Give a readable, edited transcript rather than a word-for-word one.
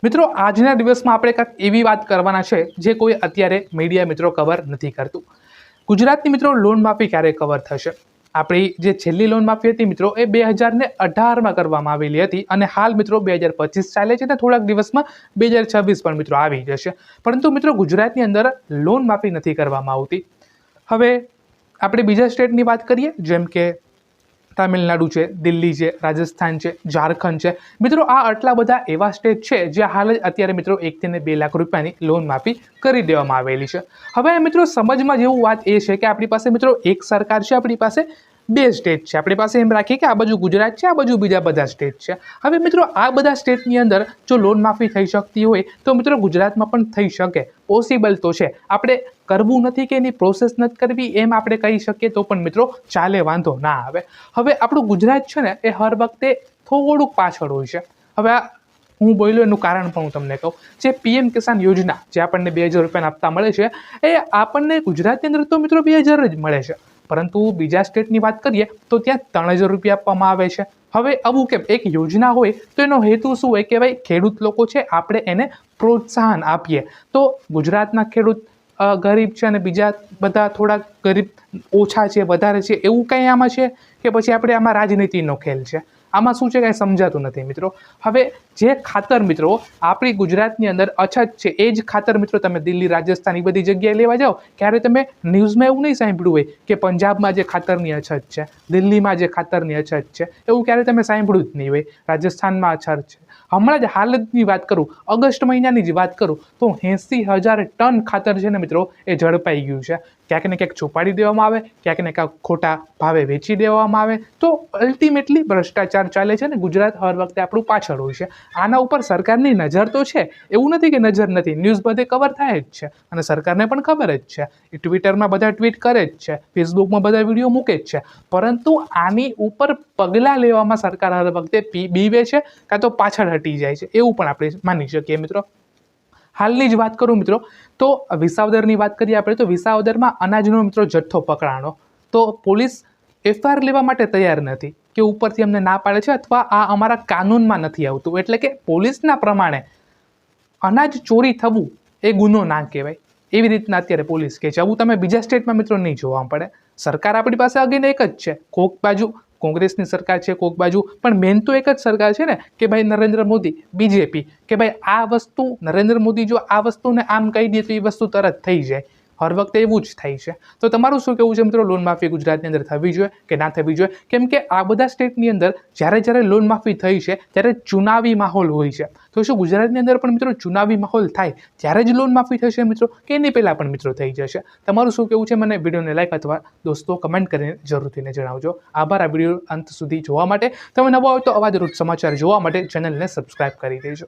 મિત્રો આજના દિવસમાં આપણે કંઈક એવી વાત કરવાના છે જે કોઈ અત્યારે મીડિયા મિત્રો કવર નથી કરતું. ગુજરાતની મિત્રો લોન માફી ક્યારે કવર થશે? આપણી જે છેલ્લી લોન માફી હતી મિત્રો એ 2018માં કરવામાં આવેલી હતી અને હાલ મિત્રો 2025 ચાલે છે અને થોડાક દિવસમાં 2026 પણ મિત્રો આવી જશે. પરંતુ મિત્રો ગુજરાતની અંદર લોન માફી નથી કરવામાં આવતી. હવે આપણે બીજા સ્ટેટની વાત કરીએ, જેમ કે તમિલનાડુ છે, દિલ્હી છે, રાજસ્થાન છે, ઝારખંડ છે. મિત્રો આ આટલા બધા એવા સ્ટેટ છે જ્યાં હાલ જ અત્યારે મિત્રો 1 થી 2 લાખ રૂપિયાની લોન માફી કરી દેવામાં આવેલી છે. હવે મિત્રો સમજમાં જેવું વાત એ છે કે આપણી પાસે મિત્રો એક સરકાર છે, આપણી પાસે 2 સ્ટેટ છે. આપણી પાસે એમ રાખીએ કે આ બાજુ ગુજરાત છે, આ બાજુ બીજા બધા સ્ટેટ છે. હવે મિત્રો આ બધા સ્ટેટની અંદર જો લોન માફી થઈ શકતી હોય તો મિત્રો ગુજરાતમાં પણ થઈ શકે, પોસિબલ તો છે. આપણે કરવું નથી કે એની પ્રોસેસ નથી કરવી એમ આપણે કહી શકીએ તો પણ મિત્રો ચાલે, વાંધો ના આવે. હવે આપણું ગુજરાત છે ને એ હર વખતે થોડુંક પાછળ હોય છે. હવે હું બોલ્યો એનું કારણ પણ હું તમને કહું. જે PM કિસાન યોજના જે આપણને 2000 રૂપિયાના હપ્તા મળે છે એ આપણને ગુજરાતની અંદર તો મિત્રો 2000 જ મળે છે, પરંતુ બીજા સ્ટેટની વાત કરીએ તો ત્યાં 3000 રૂપિયા આપવામાં આવે છે. હવે આવું કેમ? એક યોજના હોય તો એનો હેતુ શું હોય કે ભાઈ ખેડૂત લોકો છે આપણે એને પ્રોત્સાહન આપીએ. તો ગુજરાતના ખેડૂત ગરીબ છે અને બીજા બધા થોડાક ગરીબ ઓછા છે, વધારે છે, એવું કંઈ આમાં છે કે પછી આપણે આમાં રાજનીતિનો ખેલ છે? આમાં શું છે કાંઈ સમજાતું નથી મિત્રો. હવે જે ખાતર મિત્રો આપણી ગુજરાતની અંદર અછત છે એ જ ખાતર મિત્રો તમે દિલ્હી, રાજસ્થાન એ બધી જગ્યાએ લેવા જાઓ, ક્યારે તમે ન્યૂઝમાં એવું નહીં સાંભળ્યું હોય કે પંજાબમાં જે ખાતરની અછત છે, દિલ્હીમાં જે ખાતરની અછત છે, એવું ક્યારે તમે સાંભળ્યું જ નહીં હોય. રાજસ્થાનમાં અછત છે. હમણાં જ હાલની વાત કરું, ઓગસ્ટ મહિનાની જ વાત કરું તો 80,000 ટન ખાતર છે ને મિત્રો એ ઝડપાઈ ગયું છે. ક્યાંક ને ક્યાંક છુપાડી દેવામાં આવે, ક્યાંક ને ક્યાંક ખોટા ભાવે વેચી દેવામાં આવે. તો અલ્ટિમેટલી ભ્રષ્ટાચાર ચાલે છે ને ગુજરાત હર વખતે આપણું પાછળ હોય છે. આના ઉપર સરકારની નજર તો છે, એવું નથી કે નજર નથી. ન્યૂઝ બધે કવર થાય જ છે અને સરકારને પણ ખબર જ છે. એ ટ્વિટરમાં બધા ટ્વીટ કરે જ છે, ફેસબુકમાં બધા વિડીયો મૂકે જ છે, પરંતુ આની ઉપર પગલાં લેવામાં સરકાર હર વખતે બીવે છે કાં તો પાછળ હટી જાય છે, એવું પણ આપણે માની શકીએ મિત્રો. હાલની જ વાત કરું મિત્રો તો વિસાવદરની વાત કરીએ આપણે તો વિસાવદરમાં અનાજનો મિત્રો જથ્થો પકડાણો તો પોલીસ FIR લેવા માટે તૈયાર નથી કે ઉપરથી અમને ના પાડે છે અથવા આ અમારા કાનૂનમાં નથી આવતું. એટલે કે પોલીસના પ્રમાણે અનાજ ચોરી થવું એ ગુનો ના કહેવાય, એવી રીતના અત્યારે પોલીસ કહે છે. આવું તમે બીજા સ્ટેટમાં મિત્રો નહીં જોવા પડે. સરકાર આપણી પાસે અગેન એક જ છે, કોક બાજુ કોંગ્રેસની સરકાર છે, કોક બાજુ પણ મેન તો એક જ સરકાર છે ને કે ભાઈ નરેન્દ્ર મોદી, BJP, કે ભાઈ આ વસ્તુ નરેન્દ્ર મોદી જો આ વસ્તુને આમ કહી દે તો એ વસ્તુ તરત થઈ જાય. હર વખતે એવું જ થાય છે. તો તમારું શું કહેવું છે મિત્રો? લોન માફી ગુજરાતની અંદર થવી જોઈએ કે ના થવી જોઈએ? કેમ કે આ બધા સ્ટેટની અંદર જ્યારે લોન માફી થઈ છે ત્યારે ચુનાવી માહોલ હોય છે. તો શું ગુજરાતની અંદર પણ મિત્રો ચુનાવી માહોલ થાય ત્યારે જ લોન માફી થશે મિત્રો કે એની પહેલાં પણ મિત્રો થઈ જશે? તમારું શું કહેવું છે મને વિડીયોને લાઈક અથવા દોસ્તો કમેન્ટ કરીને જરૂરથી જણાવજો. આભાર આ વિડીયો અંત સુધી જોવા માટે. તમે નવા હોય તો આવા જ રોજ સમાચાર જોવા માટે ચેનલને સબસ્ક્રાઈબ કરી દેજો.